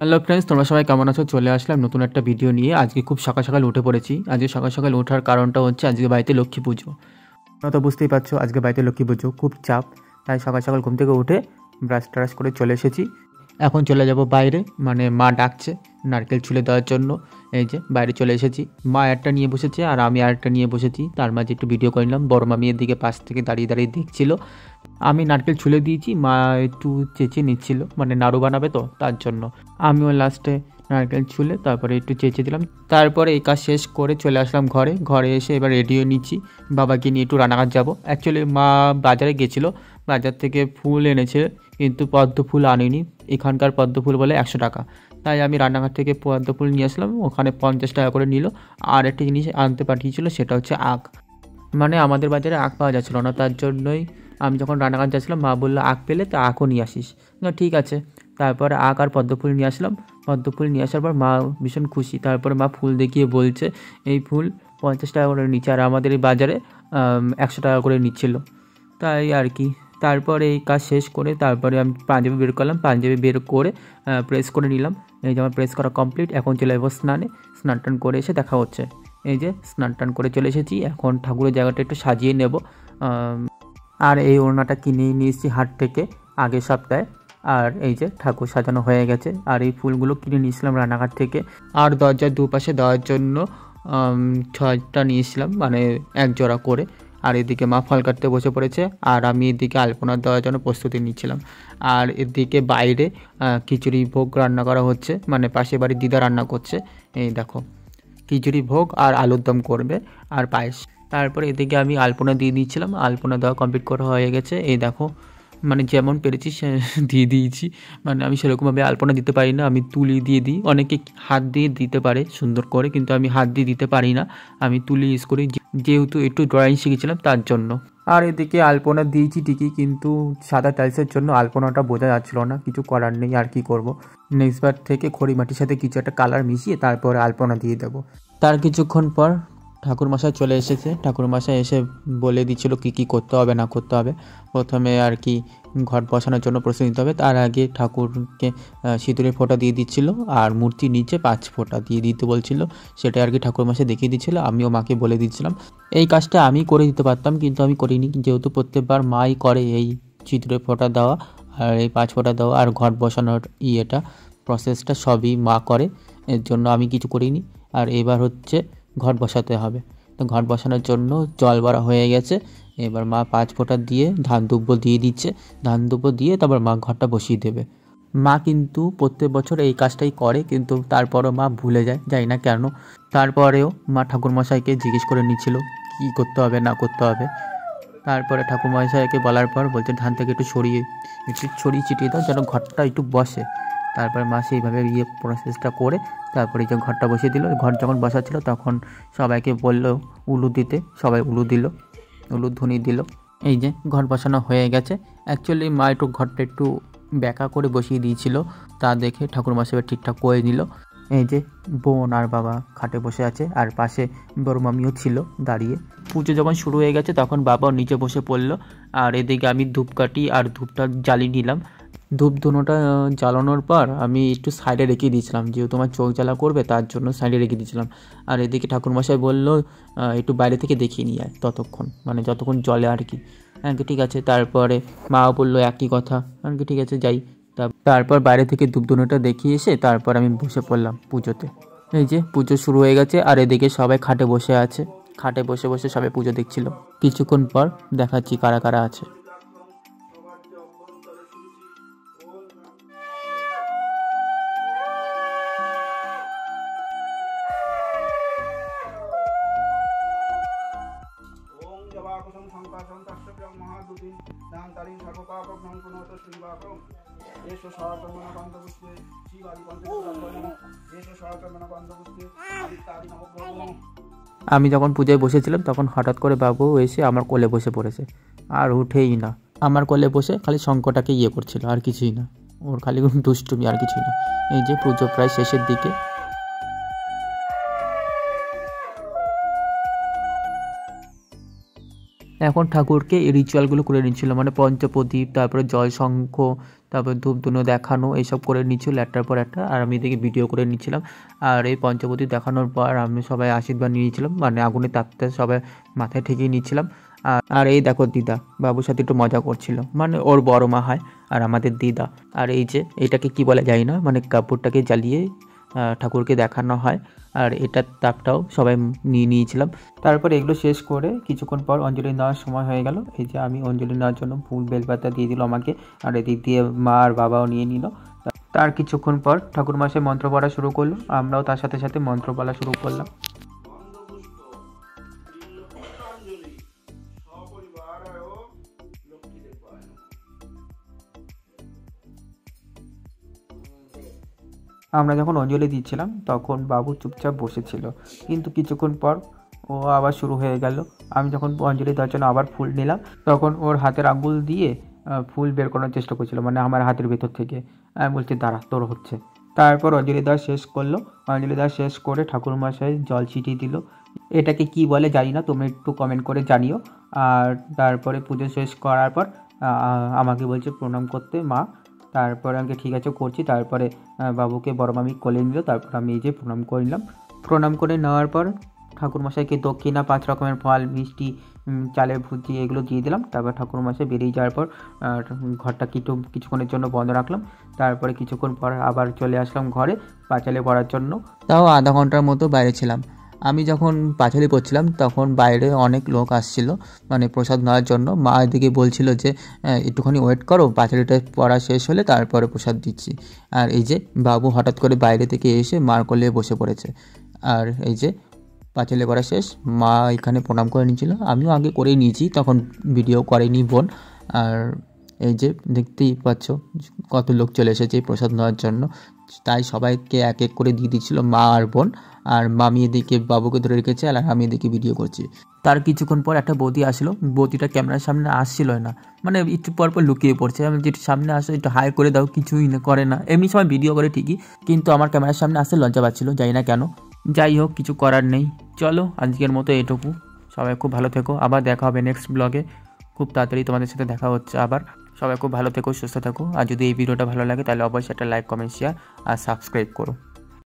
Hello friends, তোমরা সবাই কেমন আছো? চলে আসলাম নতুন একটা ভিডিও নিয়ে। আজকে খুব সকাল সকাল উঠে পড়েছি। আজকে সকাল সকাল ওঠার কারণটা হচ্ছে আজকে বাড়িতে লক্ষ্মী পুজো। তোমরা তো বুঝতেই পারছো আজকে বাড়িতে লক্ষ্মী পুজো, খুব চাপ। তাই সকাল সকাল ঘুম থেকে উঠে ব্রাশ ট্রাশ করে চলে এসেছি। এখন চলে যাব বাইরে, মানে মা ডাকছে নারকেল ছুলে দেওয়ার জন্য। এই যে বাইরে চলে এসেছি, মা একটা নিয়ে বসেছে আর আমি আরেকটা নিয়ে বসেছি। তার মাঝে একটু ভিডিও করে নিলাম। বড় মামি এর দিকে পাশ থেকে দাঁড়িয়ে দাঁড়িয়ে দেখছিল। আমি নারকেল ছুলে দিয়েছি, মা একটু চেঁচে নিচ্ছিল, মানে নাড়ু বানাবে তো তার জন্য। আমিও লাস্টে নারকেল ছুলে তারপরে একটু চেঁচে দিলাম। তারপরে এই কাজ শেষ করে চলে আসলাম ঘরে। ঘরে এসে এবার রেডিও নিচ্ছি, বাবাকে নিয়ে একটু রানাঘাট যাবো। অ্যাকচুয়ালি মা বাজারে গেছিলো, বাজার থেকে ফুল এনেছে কিন্তু পদ্ম ফুল আনেনি। এখানকার পদ্ম ফুল বলে 100 টাকা। তাই আমি রান্নাঘাট থেকে পদ্ম ফুল নিয়ে আসলাম, ওখানে 50 টাকা করে নিল। আর একটা জিনিস আনতে পাঠিয়েছিল, সেটা হচ্ছে আখ। মানে আমাদের বাজারে আখ পাওয়া যাচ্ছিলো না, তার জন্যই আমি যখন রান্নাঘাট যাচ্ছিলাম মা বললো আখ পেলে তা আখও নিয়ে আসিস। না ঠিক আছে। তারপরে আখ আর পদ্ম ফুল নিয়ে আসলাম। পদ্ম ফুল নিয়ে আসার পর মা ভীষণ খুশি। তারপরে মা ফুল দেখিয়ে বলছে এই ফুল 50 টাকা করে নিচ্ছে, আর আমাদের এই বাজারে 100 টাকা করে নিচ্ছিল। তাই আর কি। তারপরে এই কাজ শেষ করে তারপরে আমি পাঞ্জাবি বের করলাম। পাঞ্জাবি বের করে প্রেস করে নিলাম। এই যে আমার প্রেস করা কমপ্লিট। এখন চলে যাবো স্নানে। স্নান টান করে এসে দেখা হচ্ছে। এই যে স্নান টান করে চলে এসেছি। এখন ঠাকুরের জায়গাটা একটু সাজিয়ে নেব। আর এই ওড়নাটা কিনে নিয়ে এসেছি হাট থেকে আগের সপ্তাহে। আর এই যে ঠাকুর সাজানো হয়ে গেছে। আর এই ফুলগুলো কিনে নিয়েছিলাম রানাঘাট থেকে। আর দরজার দুপাশে দেওয়ার জন্য 6টা নিয়েছিলাম, মানে 1 জোড়া করে। আর এদিকে মা ফল কাটতে বসে পড়েছে, আর আমি এদিকে আলপনা দেওয়ার জন্য প্রস্তুতি নিচ্ছিলাম। আর এদিকে বাইরে খিচুড়ি ভোগ রান্না করা হচ্ছে, মানে পাশে বাড়ির দিদা রান্না করছে। এই দেখো, খিচুড়ি ভোগ আর আলুর দম করবে আর পায়েস। তারপরে এদিকে আমি আলপনা দিয়ে দিচ্ছিলাম। আলপনা দেওয়া কমপ্লিট করা হয়ে গেছে। এই দেখো, মানে যেমন পেরেছি সে দিয়ে দিয়েছি। মানে আমি সেরকমভাবে আলপনা দিতে পারি না, আমি তুলি দিয়ে দিই। অনেকে হাত দিয়ে দিতে পারে সুন্দর করে, কিন্তু আমি হাত দিয়ে দিতে পারি না, আমি তুলি ইউজ করি, যেহেতু একটু ড্রয়িং শিখেছিলাম তার জন্য। আর এদিকে আলপনা দিয়েছি ঠিকই, কিন্তু সাদা টাইলসের জন্য আলপনাটা বোঝা যাচ্ছিল না। কিছু করার নেই, আর কি করব। নেক্সট বার থেকে খড়ি মাটির সাথে কিছু একটা কালার মিশিয়ে তারপরে আলপনা দিয়ে দেবো। তার কিছুক্ষণ পর ঠাকুরমশাই চলে এসেছে। ঠাকুরমশাই এসে বলে দিচ্ছিল কী কী করতে হবে না করতে হবে। প্রথমে আর কি ঘট বসানোর জন্য প্রস্তুতি নিতে হবে। তার আগে ঠাকুরকে সিঁদুরের ফোঁটা দিয়ে দিচ্ছিল, আর মূর্তির নিচে 5 ফোঁটা দিয়ে দিতে বলছিল। সেটা আর কি ঠাকুরমশাই দেখিয়ে দিচ্ছিল, আমিও মাকে বলে দিচ্ছিলাম। এই কাজটা আমি করে দিতে পারতাম, কিন্তু আমি করিনি, যেহেতু প্রত্যেকবার মাই করে এই সিঁদুরের ফোঁটা দেওয়া আর এই 5 ফোঁটা দেওয়া আর ঘট বসানোর ইয়েটা, প্রসেসটা সবই মা করে। এর জন্য আমি কিছু করিনি। আর এবার হচ্ছে ঘট বসাতে হবে। তো ঘট বসানোর জন্য জল ভরা হয়ে গেছে। এবার মা 5 ফোঁটা দিয়ে ধান দুব্বো দিয়ে দিচ্ছে। ধান দুব্বো দিয়ে তারপর মা ঘরটা বসিয়ে দেবে। মা কিন্তু প্রত্যেক বছর এই কাজটাই করে, কিন্তু তারপরও মা ভুলে যায়, জানি না কেন। তারপরেও মা ঠাকুরমশাইকে জিজ্ঞেস করে নিচ্ছিল কী করতে হবে না করতে হবে। তারপরে ঠাকুরমশাইকে বলার পর বলছে ধান থেকে একটু ছড়িয়ে ছিটিয়ে দাও, যেন ঘরটা একটু বসে। তারপর মা সেইভাবে প্রসেসটা করে তারপরে যে ঘরটা বসিয়ে দিল। ঘর যখন বসাচ্ছিল তখন সবাইকে বলল উলু দিতে, সবাই উলু দিল, উলুধ্বনি দিল। এই যে ঘর বসানো হয়ে গেছে। অ্যাকচুয়ালি মা একটু ঘরটা একটু ব্যাকা করে বসিয়ে দিয়েছিল, তা দেখে ঠাকুরমশাই ঠিকঠাক করে নিল। এই যে বোন আর বাবা খাটে বসে আছে, আর পাশে বড় মামিও ছিল দাঁড়িয়ে। পুজো যখন শুরু হয়ে গেছে তখন বাবাও নিচে বসে পড়লো। আর এদিকে আমি ধূপকাঠি আর ধূপটা জ্বালিয়ে নিলাম। ধূপ ধুনোটা জ্বালানোর পর আমি একটু সাইডে রেখে দিয়েছিলাম, যেহেতু আমার চোখ জ্বালা করবে তার জন্য সাইডে রেখে দিয়েছিলাম। আর এদিকে ঠাকুরমশাই বললো একটু বাইরে থেকে দেখিয়ে নিয়ে আয় ততক্ষণ, মানে যতক্ষণ জলে আর কি। হ্যাঁ ঠিক আছে। তারপরে মাও বললো একই কথা, আর কি ঠিক আছে যাই। তারপর বাইরে থেকে ধূপ ধুনোটা দেখিয়ে এসে তারপর আমি বসে পড়লাম পুজোতে। এই যে পুজো শুরু হয়ে গেছে, আর এদিকে সবাই খাটে বসে আছে। খাটে বসে বসে সবাই পুজো দেখছিল। কিছুক্ষণ পর দেখাচ্ছি কারা কারা আছে। আমি যখন পূজায় বসেছিলাম তখন হঠাৎ করে বাবু এসে আমার কোলে বসে পড়েছে, আর উঠেই না। আমার কোলে বসে খালি শঙ্কটাকে ইয়ে করছিল, আর কিছুই না। ওর খালি দুষ্টুমি, আর কিছুই না। এই যে পুজো প্রায় শেষের দিকে। এখন ঠাকুরকে এই রিচুয়ালগুলো করে নিচ্ছিল, মানে পঞ্চপ্রদীপ, তারপরে জল শঙ্খ, তারপরে ধূপ ধুনো দেখানো, এইসব করে নিচ্ছিল একটার পর একটা। আর আমি এদিকে ভিডিও করে নিচ্ছিলাম। আর এই পঞ্চপ্রদীপ দেখানোর পর আমি সবাই আশীর্বাদ নিয়ে নিয়েছিলাম, মানে আগুনের তাপতে সবাই মাথায় ঠেকিয়ে নিচ্ছিলাম। আর এই দেখো দিদা বাবুর সাথে একটু মজা করছিল, মানে ওর বড় মা হয় আর আমাদের দিদা। আর এই যে এটাকে কি বলে যায় না, মানে কাপড়টাকে জ্বালিয়ে ঠাকুরকে দেখানো হয়। আর এটার তাপটাও সবাই নিয়ে নিয়েছিলাম। তারপর এগুলো শেষ করে কিছুক্ষণ পর অঞ্জলি নেওয়ার সময় হয়ে গেল। এই যে আমি অঞ্জলি নেওয়ার জন্য ফুল বেলপাতা দিয়ে দিল আমাকে, আর এদিক দিয়ে মা আর বাবাও নিয়ে নিল। তার কিছুক্ষণ পর ঠাকুরমশাই মন্ত্র পড়া শুরু করলো, আমরাও তার সাথে সাথে মন্ত্র বলা শুরু করলাম। আমরা যখন অঞ্জলি দিচ্ছিলাম তখন বাবু চুপচাপ বসেছিল, কিন্তু কিছুক্ষণ পর ও আবার শুরু হয়ে গেল। আমি যখন অঞ্জলি দেওয়ার জন্য আবার ফুল নিলাম তখন ওর হাতের আঙুল দিয়ে ফুল বের করার চেষ্টা করছিল, মানে আমার হাতের ভেতর থেকে। আমি বলছি দাঁড়া, তোর হচ্ছে। তারপর অঞ্জলি দেওয়া শেষ করলো। অঞ্জলি দেওয়া শেষ করে ঠাকুরমশাই জল ছিটিয়ে দিল। এটাকে কি বলে জানি না, তোমরা একটু কমেন্ট করে জানিও। আর তারপরে পুজো শেষ করার পর আমাকে বলছে প্রণাম করতে মা। তারপরে আমাকে ঠিক আছে করছি। তারপরে বাবুকে বড় মামি কোলে নিল, তারপর আমি এই যে প্রণাম করে নিলাম। প্রণাম করে নেওয়ার পর ঠাকুরমশাইকে দক্ষিণা 5 রকমের ফল, মিষ্টি, চালের ভুজি এগুলো দিয়ে দিলাম। তারপর ঠাকুরমশাই বেরিয়ে যাওয়ার পর ঘরটা কিছুক্ষণের জন্য বন্ধ রাখলাম। তারপরে কিছুক্ষণ পর আবার চলে আসলাম ঘরে পাঁচালি পড়ার জন্য। তাও আধা ঘন্টার মতো বাইরে ছিলাম। আমি যখন পাঁচালি পড়ছিলাম তখন বাইরে অনেক লোক আসছিল, মানে প্রসাদ নেওয়ার জন্য। মা এদিকে বলছিল যে একটুখানি ওয়েট করো, পাঁচালিটা পড়া শেষ হলে তারপরে প্রসাদ দিচ্ছি। আর এই যে বাবু হঠাৎ করে বাইরে থেকে এসে মার কোলে বসে পড়েছে। আর এই যে পাঁচালি করা শেষ, মা এখানে প্রণাম করে নিয়েছিল, আমিও আগে করেই নিয়েছি, তখন ভিডিও করেনি বোন। আর এই যে দেখতেই পাচ্ছ কত লোক চলে এসেছে প্রসাদ নেওয়ার জন্য, তাই সবাইকে এক এক করে দিয়ে দিচ্ছিল মা আর বোন। আর মামি এদিকে বাবুকে ধরে রেখেছে আর আমি এদিকে ভিডিও করছি। তার কিছুক্ষণ পর একটা বৌদি আসলো, বৌদিটা ক্যামেরার সামনে আসছিল না, মানে একটু পর পর লুকিয়ে পড়ছে। আমি যেটা সামনে আসলে একটু হাই করে দাও, কিছুই না করে না। এমনি সময় ভিডিও করে ঠিকই, কিন্তু আমার ক্যামেরার সামনে আসতে লজ্জা পাচ্ছিল, জানি না কেন। যাই হোক, কিছু করার নেই। চলো আজকের মতো এটুকু। সবাই খুব ভালো থেকো, আবার দেখা হবে নেক্সট ব্লগে। খুব তাড়াতাড়ি তোমাদের সাথে দেখা হচ্ছে আবার। সবাই খুব ভালো থেকো, সুস্থ থাকো। আর যদি এই ভিডিওটা ভালো লাগে তাহলে অবশ্যই একটা লাইক, কমেন্ট, শেয়ার আর সাবস্ক্রাইব করো।